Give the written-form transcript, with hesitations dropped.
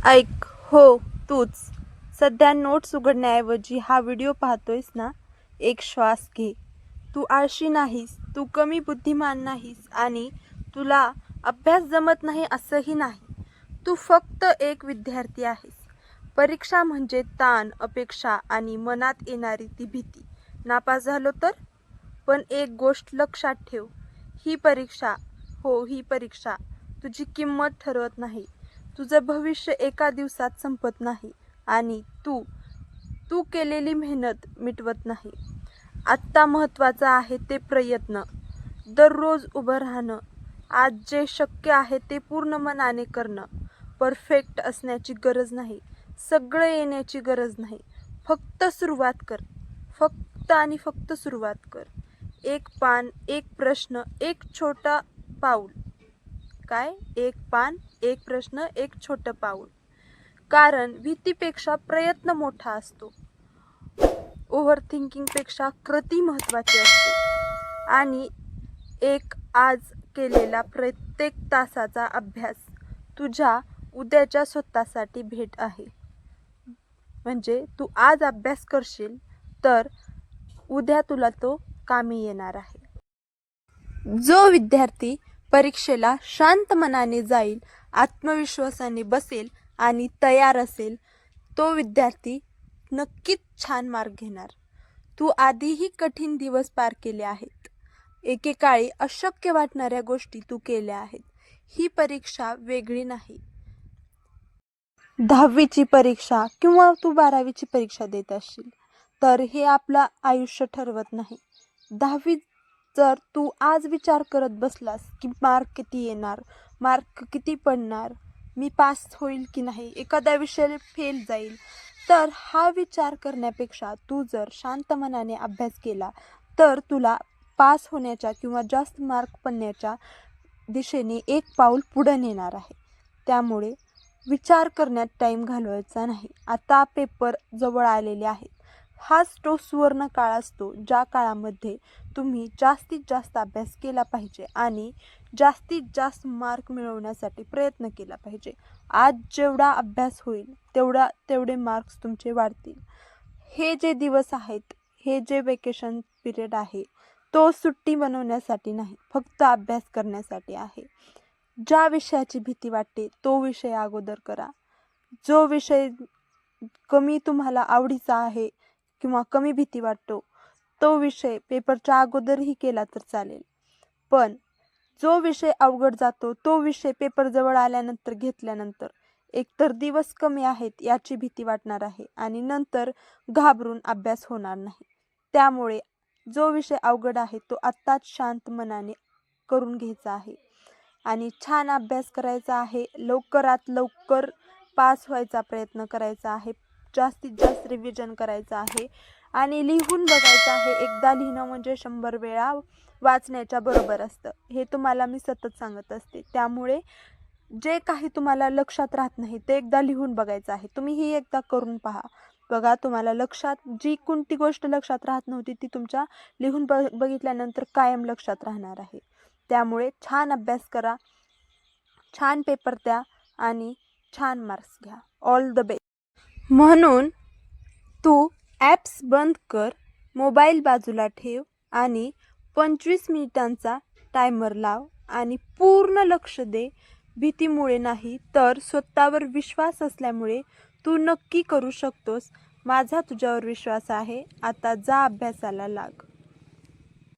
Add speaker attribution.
Speaker 1: ऐक, हो तूच. सध्या नोट्स उघडण्याऐवजी हा व्हिडिओ पाहतोयस ना, एक श्वास घे. तू आळशी नाहीस, तू कमी बुद्धिमान नाहीस आणि तुला अभ्यास जमत नाही असंही नाही. तू फक्त एक विद्यार्थी आहेस. परीक्षा म्हणजे ताण, अपेक्षा आणि मनात येणारी ती भीती. नापास झालो तर? पण एक गोष्ट लक्षात ठेव, ही परीक्षा, ही परीक्षा तुझी किंमत ठरवत नाही. तुझं भविष्य एका दिवसात संपत नाही आणि तू तू केलेली मेहनत मिटवत नाही. आत्ता महत्त्वाचं आहे ते प्रयत्न. दररोज उभं राहणं. आज जे शक्य आहे ते पूर्ण मनाने करणं. परफेक्ट असण्याची गरज नाही. सगळं येण्याची गरज नाही. फक्त सुरुवात कर. फक्त आणि फक्त सुरुवात कर. एक पान, एक प्रश्न, एक छोटा पाऊल. काय? एक पान, एक प्रश्न, एक छोटं पाऊल. कारण भीतीपेक्षा प्रयत्न मोठा असतो. ओव्हर थिंकिंगपेक्षा कृती महत्त्वाची असते. आणि एक आज केलेला प्रत्येक तासाचा अभ्यास तुझ्या उद्याच्या स्वतःसाठी भेट आहे. म्हणजे तू आज अभ्यास करशील तर उद्या तुला तो कामी येणार आहे. जो विद्यार्थी परीक्षेला शांत मनाने जाईल, आत्मविश्वासाने बसेल आणि तयार असेल, तो विद्यार्थी नक्कीच छान मार्क घेणार. तू आधीही कठीण दिवस पार केले आहेत. एकेकाळी अशक्य वाटणाऱ्या गोष्टी तू केल्या आहेत. ही परीक्षा वेगळी नाही. 10वीची परीक्षा किंवा तू 12वीची परीक्षा देत असशील तर हे आपलं आयुष्य ठरवत नाही. 10वी जर तू आज विचार करत बसलास की मार्क किती येणार, मार्क किती पडणार, मी पास होईल की नाही, एखाद्या विषयाला फेल जाईल, तर हा विचार करण्यापेक्षा तू जर शांत मनाने अभ्यास केला तर तुला पास होण्याच्या किंवा जास्त मार्क पडण्याच्या दिशेने एक पाऊल पुढे नेणार आहे. त्यामुळे विचार करण्यात टाईम घालवायचा नाही. आता पेपर जवळ आलेले आहेत. हाच तो सुवर्ण काळ असतो ज्या काळामध्ये तुम्ही जास्तीत जास्त अभ्यास केला पाहिजे आणि जास्तीत जास्त मार्क मिळवण्यासाठी प्रयत्न केला पाहिजे. आज जेवढा अभ्यास होईल तेवढे मार्क्स तुमचे वाढतील. हे जे दिवस आहेत, हे जे वेकेशन पिरियड आहे, तो सुट्टी बनवण्यासाठी नाही, फक्त अभ्यास करण्यासाठी आहे. ज्या विषयाची भीती वाटते तो विषय अगोदर करा. जो विषय कमी तुम्हाला आवडीचा आहे किंवा कमी भीती वाटतो तो विषय पेपरच्या अगोदरही केला तर चालेल. पण जो विषय अवघड जातो तो विषय पेपर जवळ आल्यानंतर घेतल्यानंतर एकतर दिवस कमी आहेत याची भीती वाटणार आहे आणि नंतर घाबरून अभ्यास होणार नाही. त्यामुळे जो विषय अवघड आहे तो आत्ताच शांत मनाने करून घ्यायचा आहे आणि छान अभ्यास करायचा आहे. लवकरात लवकर पास व्हायचा प्रयत्न करायचा आहे. जास्तीत जास्त रिव्हिजन करायचं आहे आणि लिहून बघायचं आहे. एकदा लिहिणं म्हणजे 100 वेळा वाचण्याच्या बरोबर असतं, हे तुम्हाला मी सतत सांगत असते. त्यामुळे जे काही तुम्हाला लक्षात राहत नाही ते एकदा लिहून बघायचं आहे. तुम्ही ही एकदा करून पहा. बघा, तुम्हाला लक्षात जी कोणती गोष्ट लक्षात राहत नव्हती ती तुमच्या लिहून बघितल्यानंतर कायम लक्षात राहणार आहे. त्यामुळे छान अभ्यास करा, छान पेपर द्या आणि छान मार्क्स घ्या. All the best. म्हणून तू ॲप्स बंद कर, मोबाईल बाजूला ठेव आणि 25 मिनिटांचा टायमर लाव आणि पूर्ण लक्ष दे. भीतीमुळे नाही तर स्वतःवर विश्वास असल्यामुळे तू नक्की करू शकतोस. माझा तुझ्यावर विश्वास आहे. आता जा, अभ्यासाला लाग.